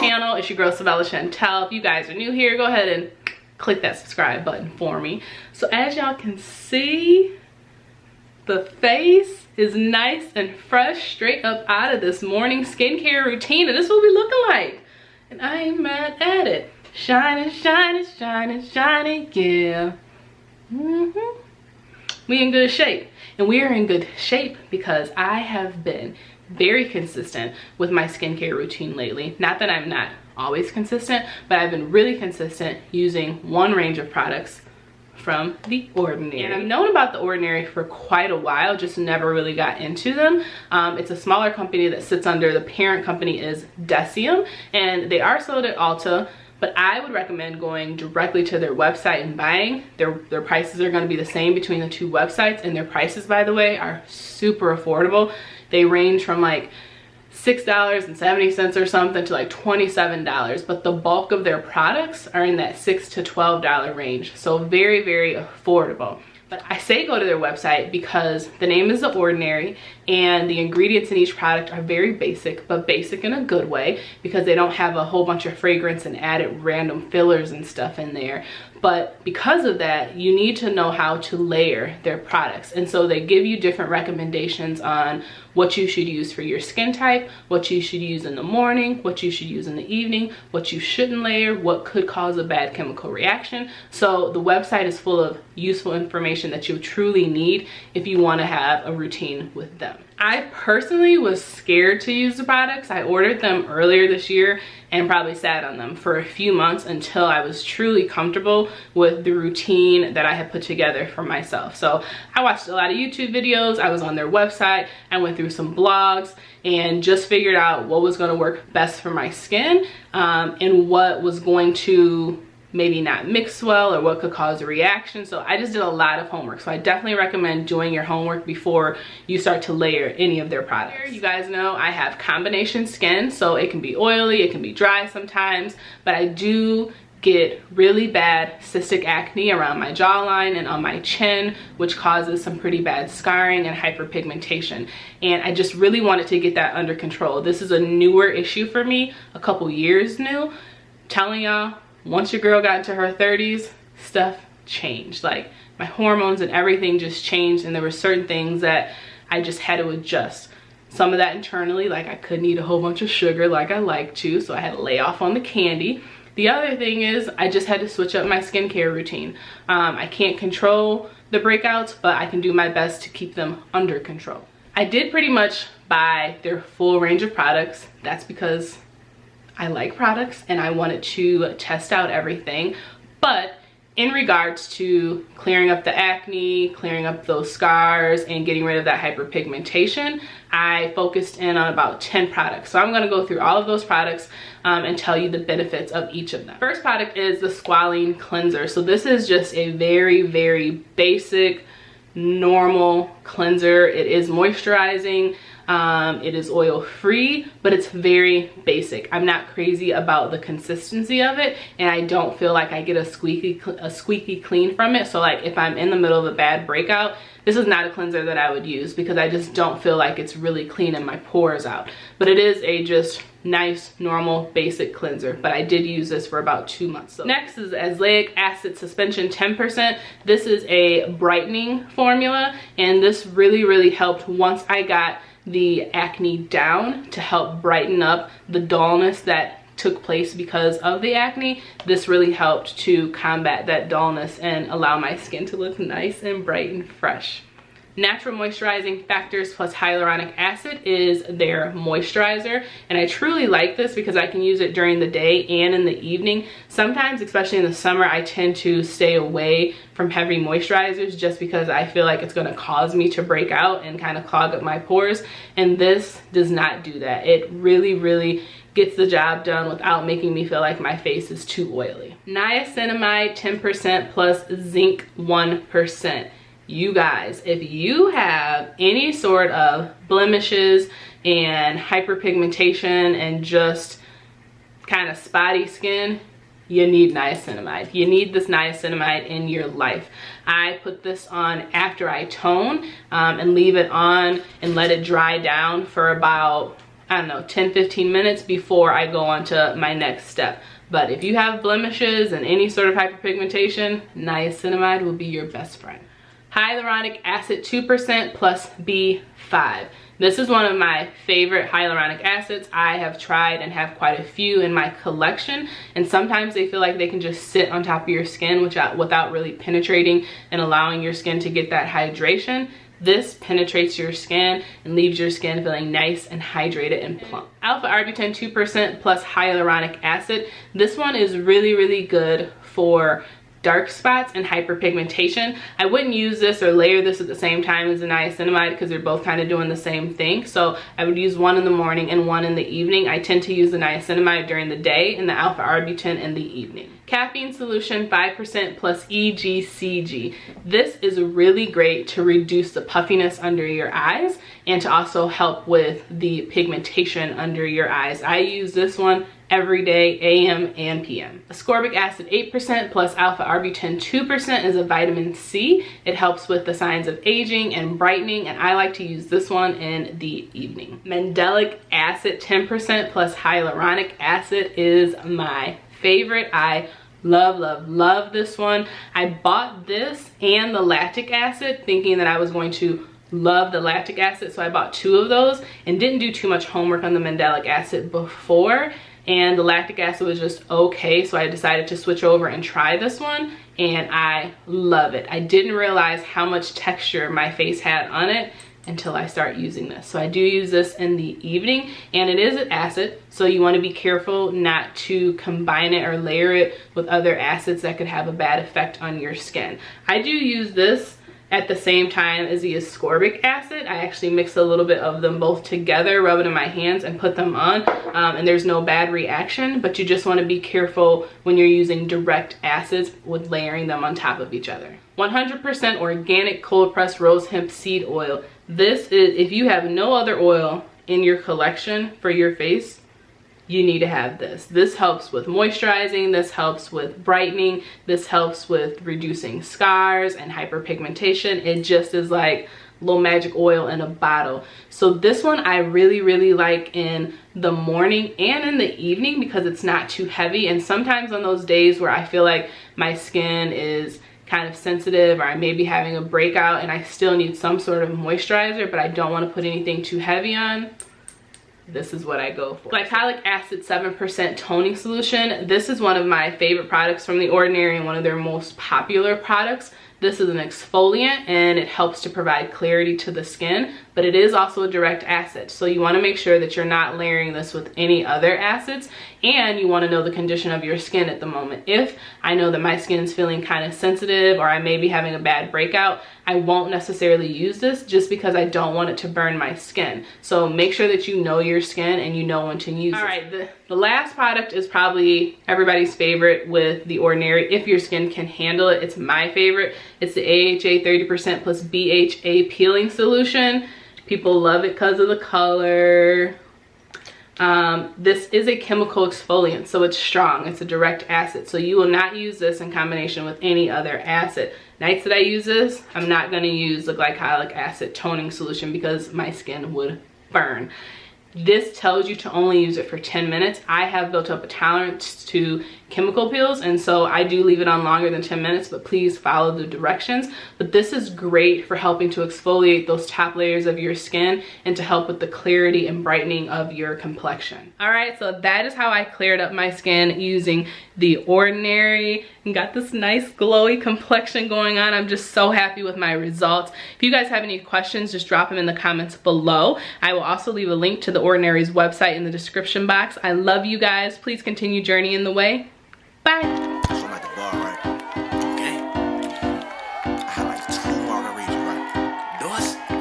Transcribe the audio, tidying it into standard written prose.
channel. It's your girl Sylvella Shantel. If you guys are new here, go ahead and click that subscribe button for me. So as y'all can see, the face is nice and fresh, straight up out of this morning skincare routine, and this is what we looking like. And I ain't mad at it. Shining, shining, shining, shining, yeah. We in good shape. And we are in good shape because I have been very consistent with my skincare routine lately. Not that I'm not always consistent, but I've been really consistent using one range of products from The Ordinary. And I've known about The Ordinary for quite a while, just never really got into them. It's a smaller company that sits under, the parent company is Decium, and they are sold at Ulta, but I would recommend going directly to their website and buying. Their prices are gonna be the same between the two websites, and their prices, by the way, are super affordable. They range from like $6.70 or something to like $27, but the bulk of their products are in that $6 to $12 range, so very, very affordable. But I say go to their website because the name is The Ordinary, and the ingredients in each product are very basic, but basic in a good way, because they don't have a whole bunch of fragrance and added random fillers and stuff in there. But because of that, you need to know how to layer their products. And so they give you different recommendations on what you should use for your skin type, what you should use in the morning, what you should use in the evening, what you shouldn't layer, what could cause a bad chemical reaction. So the website is full of useful information that you truly need if you want to have a routine with them. I personally was scared to use the products. I ordered them earlier this year and probably sat on them for a few months until I was truly comfortable with the routine that I had put together for myself. So I watched a lot of YouTube videos, I was on their website, I went through some blogs, and just figured out what was gonna work best for my skin, and what was going to maybe not mix well, or what could cause a reaction. So I just did a lot of homework. So I definitely recommend doing your homework before you start to layer any of their products. You guys know I have combination skin, so it can be oily, it can be dry sometimes, but I do get really bad cystic acne around my jawline and on my chin, which causes some pretty bad scarring and hyperpigmentation. And I just really wanted to get that under control. This is a newer issue for me, a couple years new. Telling y'all, once your girl got into her 30s, stuff changed. Like, my hormones and everything just changed, and there were certain things that I just had to adjust. Some of that internally, like I couldn't eat a whole bunch of sugar like I like to, so I had to lay off on the candy. The other thing is I just had to switch up my skincare routine. I can't control the breakouts, but I can do my best to keep them under control. I did pretty much buy their full range of products. That's because I like products and I wanted to test out everything. But in regards to clearing up the acne, clearing up those scars, and getting rid of that hyperpigmentation, I focused in on about 10 products. So I'm gonna go through all of those products and tell you the benefits of each of them. First product is the Squalene Cleanser. So this is just a very, very basic, normal cleanser. It is moisturizing. It is oil free, but it's very basic. I'm not crazy about the consistency of it, and I don't feel like I get a squeaky clean from it. So like if I'm in the middle of a bad breakout, this is not a cleanser that I would use because I just don't feel like it's really cleaning my pores out. But it is a just nice, normal, basic cleanser. But I did use this for about 2 months. So next is Azelaic Acid Suspension 10%. This is a brightening formula, and this really, really helped once I got the acne down, to help brighten up the dullness that took place because of the acne. This really helped to combat that dullness and allow my skin to look nice and bright and fresh. Natural Moisturizing Factors plus Hyaluronic Acid is their moisturizer, and I truly like this because I can use it during the day and in the evening. Sometimes, especially in the summer, I tend to stay away from heavy moisturizers just because I feel like it's going to cause me to break out and kind of clog up my pores, and this does not do that. It really, really gets the job done without making me feel like my face is too oily. Niacinamide 10% plus Zinc 1%. You guys, if you have any sort of blemishes and hyperpigmentation and just kind of spotty skin, you need niacinamide. You need this niacinamide in your life. I put this on after I tone and leave it on and let it dry down for about I don't know, 10-15 minutes before I go on to my next step. But if you have blemishes and any sort of hyperpigmentation, niacinamide will be your best friend. Hyaluronic acid 2% plus B5. This is one of my favorite hyaluronic acids. I have tried and have quite a few in my collection, and sometimes they feel like they can just sit on top of your skin without really penetrating and allowing your skin to get that hydration. This penetrates your skin and leaves your skin feeling nice and hydrated and plump. Alpha arbutin 2% plus hyaluronic acid. This one is really, really good for dark spots and hyperpigmentation. I wouldn't use this or layer this at the same time as the niacinamide because they're both kind of doing the same thing. So I would use one in the morning and one in the evening. I tend to use the niacinamide during the day and the alpha arbutin in the evening. Caffeine solution 5% plus EGCG. This is really great to reduce the puffiness under your eyes and to also help with the pigmentation under your eyes. I use this one every day, AM and PM. Ascorbic acid 8% plus alpha arbutin 2% is a vitamin C. It helps with the signs of aging and brightening, and I like to use this one in the evening. Mandelic acid 10% plus hyaluronic acid is my favorite. I love this one. I bought this and the lactic acid thinking that I was going to love the lactic acid, so I bought 2 of those and didn't do too much homework on the mandelic acid before, and the lactic acid was just okay, so I decided to switch over and try this one, and I love it. I didn't realize how much texture my face had on it until I start using this. So I do use this in the evening, and it is an acid, so you want to be careful not to combine it or layer it with other acids that could have a bad effect on your skin. I do use this at the same time as the ascorbic acid. I actually mix a little bit of them both together, rub it in my hands and put them on, and there's no bad reaction, but you just want to be careful when you're using direct acids with layering them on top of each other. 100% organic cold pressed rose hemp seed oil. This is, if you have no other oil in your collection for your face, you need to have this. This helps with moisturizing, this helps with brightening, this helps with reducing scars and hyperpigmentation. It just is like little magic oil in a bottle. So this one I really like in the morning and in the evening because it's not too heavy, and sometimes on those days where I feel like my skin is kind of sensitive or I may be having a breakout and I still need some sort of moisturizer but I don't want to put anything too heavy on, this is what I go for. Glycolic acid 7% toning solution. This is one of my favorite products from The Ordinary and one of their most popular products. This is an exfoliant and it helps to provide clarity to the skin, but it is also a direct acid. So you want to make sure that you're not layering this with any other acids, and you want to know the condition of your skin at the moment. If I know that my skin's feeling kind of sensitive or I may be having a bad breakout, I won't necessarily use this just because I don't want it to burn my skin. So make sure that you know your skin and you know when to use it. All right, the last product is probably everybody's favorite with The Ordinary. If your skin can handle it, it's my favorite. It's the AHA 30% plus BHA peeling solution. People love it because of the color. This is a chemical exfoliant, so it's strong. It's a direct acid, so you will not use this in combination with any other acid. Nights that I use this, I'm not going to use the glycolic acid toning solution because my skin would burn. This tells you to only use it for 10 minutes. I have built up a tolerance to chemical peels, and so I do leave it on longer than 10 minutes, but please follow the directions. But this is great for helping to exfoliate those top layers of your skin and to help with the clarity and brightening of your complexion. All right, so that is how I cleared up my skin using The Ordinary and got this nice glowy complexion going on. I'm just so happy with my results. If you guys have any questions, just drop them in the comments below. I will also leave a link to The Ordinary's website in the description box. I love you guys. Please continue journeying the way. Bye.